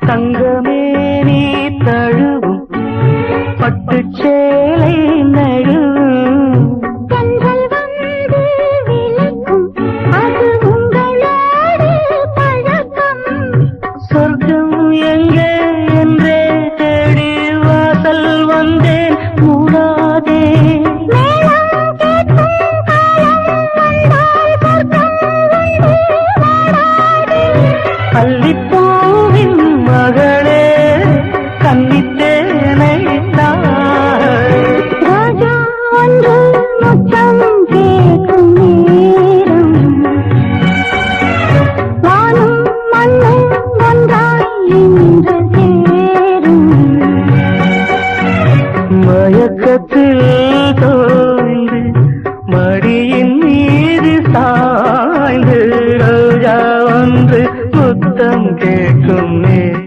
தங்கமே நீ தழுவும் பட்டுச்சேலை நழுவும் கண்கள் வந்து விளக்கும் அது உங்களோடு பழக்கம் சொர்க்கம் எங்கே